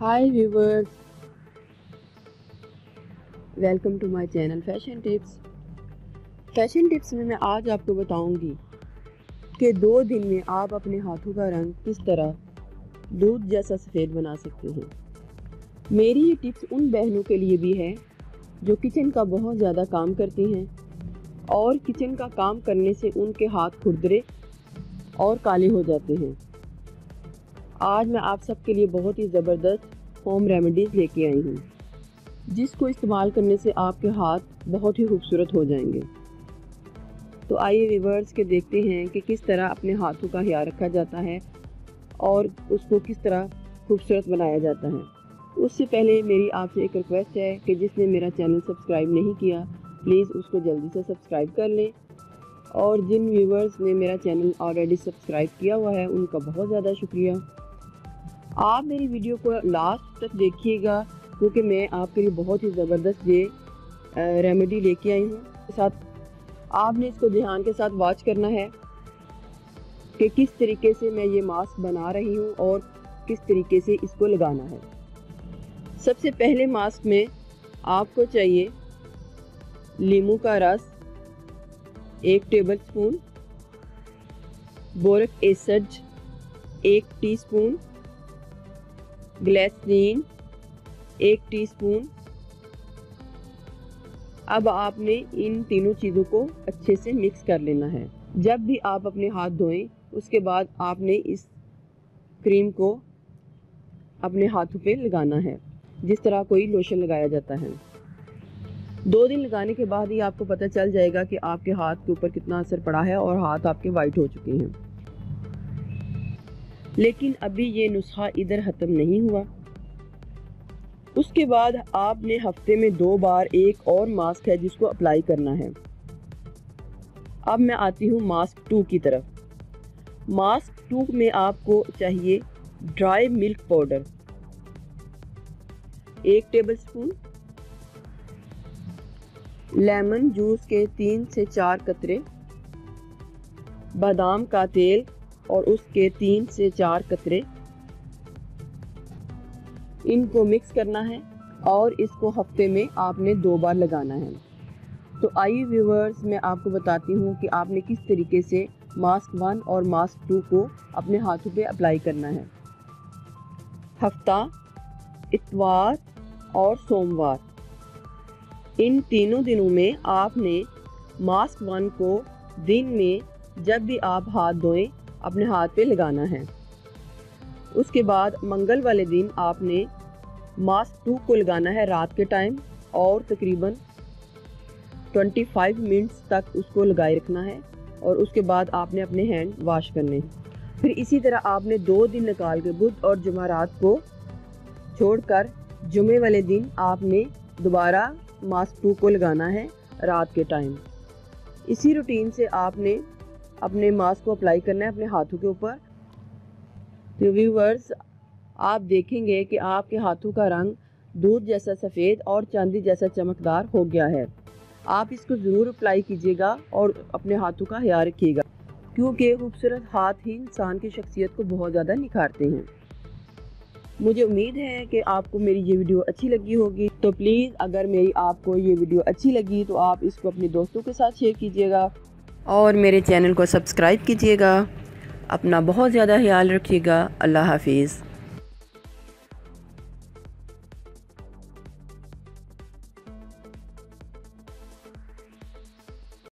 Hi viewers, welcome to my channel fashion tips में मैं आज आपको बताऊंगी कि 2 दिन में आप अपने हाथों का रंग किस तरह दूध जैसा सफ़ेद बना सकते हैं। मेरी ये टिप्स उन बहनों के लिए भी है जो किचन का बहुत ज़्यादा काम करती हैं और किचन का काम करने से उनके हाथ खुरदरे और काले हो जाते हैं। आज मैं आप सबके लिए बहुत ही ज़बरदस्त होम रेमेडीज़ लेके आई हूँ, जिसको इस्तेमाल करने से आपके हाथ बहुत ही खूबसूरत हो जाएंगे। तो आइए व्यूअर्स के देखते हैं कि किस तरह अपने हाथों का ख्याल रखा जाता है और उसको किस तरह खूबसूरत बनाया जाता है। उससे पहले मेरी आपसे एक रिक्वेस्ट है कि जिसने मेरा चैनल सब्सक्राइब नहीं किया प्लीज़ उसको जल्दी से सब्सक्राइब कर लें, और जिन व्यूअर्स ने मेरा चैनल ऑलरेडी सब्सक्राइब किया हुआ है उनका बहुत ज़्यादा शुक्रिया। आप मेरी वीडियो को लास्ट तक देखिएगा क्योंकि मैं आपके लिए बहुत ही ज़बरदस्त ये रेमेडी लेके आई हूँ। साथ आपने इसको ध्यान के साथ वॉच करना है कि किस तरीके से मैं ये मास्क बना रही हूँ और किस तरीके से इसको लगाना है। सबसे पहले मास्क में आपको चाहिए नींबू का रस 1 tablespoon, boric acid 1 teaspoon, glycerine 1 टीस्पून। अब आपने इन तीनों चीज़ों को अच्छे से मिक्स कर लेना है। जब भी आप अपने हाथ धोएं उसके बाद आपने इस क्रीम को अपने हाथों पे लगाना है, जिस तरह कोई लोशन लगाया जाता है। 2 दिन लगाने के बाद ही आपको पता चल जाएगा कि आपके हाथ के ऊपर कितना असर पड़ा है और हाथ आपके वाइट हो चुके हैं। लेकिन अभी ये नुस्खा इधर ख़त्म नहीं हुआ। उसके बाद आपने हफ्ते में 2 बार एक और मास्क है जिसको अप्लाई करना है। अब मैं आती हूँ मास्क 2 की तरफ। मास्क 2 में आपको चाहिए dry milk powder 1 tablespoon, lemon juice के 3 से 4 कतरे, बादाम का तेल और उसके 3 से 4 कतरे। इनको मिक्स करना है और इसको हफ्ते में आपने 2 बार लगाना है। तो आइए व्यूअर्स, मैं आपको बताती हूँ कि आपने किस तरीके से मास्क 1 और मास्क 2 को अपने हाथों पे अप्लाई करना है। हफ्ता, इतवार और सोमवार, इन तीनों दिनों में आपने मास्क 1 को दिन में जब भी आप हाथ धोएं अपने हाथ पे लगाना है। उसके बाद मंगल वाले दिन आपने मास्क 2 को लगाना है रात के टाइम और तकरीबन 25 मिनट्स तक उसको लगाए रखना है, और उसके बाद आपने अपने हैंड वॉश करने हैं। फिर इसी तरह आपने 2 दिन निकाल के बुध और जुमेरात को छोड़कर जुमे वाले दिन आपने दोबारा मास्क 2 को लगाना है रात के टाइम। इसी रूटीन से आपने अपने मास्क को अप्लाई करना है अपने हाथों के ऊपर। तो व्यूअर्स, आप देखेंगे कि आपके हाथों का रंग दूध जैसा सफ़ेद और चांदी जैसा चमकदार हो गया है। आप इसको ज़रूर अप्लाई कीजिएगा और अपने हाथों का ख्याल रखिएगा, क्योंकि खूबसूरत हाथ ही इंसान की शख्सियत को बहुत ज़्यादा निखारते हैं। मुझे उम्मीद है कि आपको मेरी ये वीडियो अच्छी लगी होगी। तो प्लीज़ अगर मेरी आपको ये वीडियो अच्छी लगी तो आप इसको अपने दोस्तों के साथ शेयर कीजिएगा और मेरे चैनल को सब्सक्राइब कीजिएगा। अपना बहुत ज़्यादा ख्याल रखिएगा। अल्लाह हाफिज़।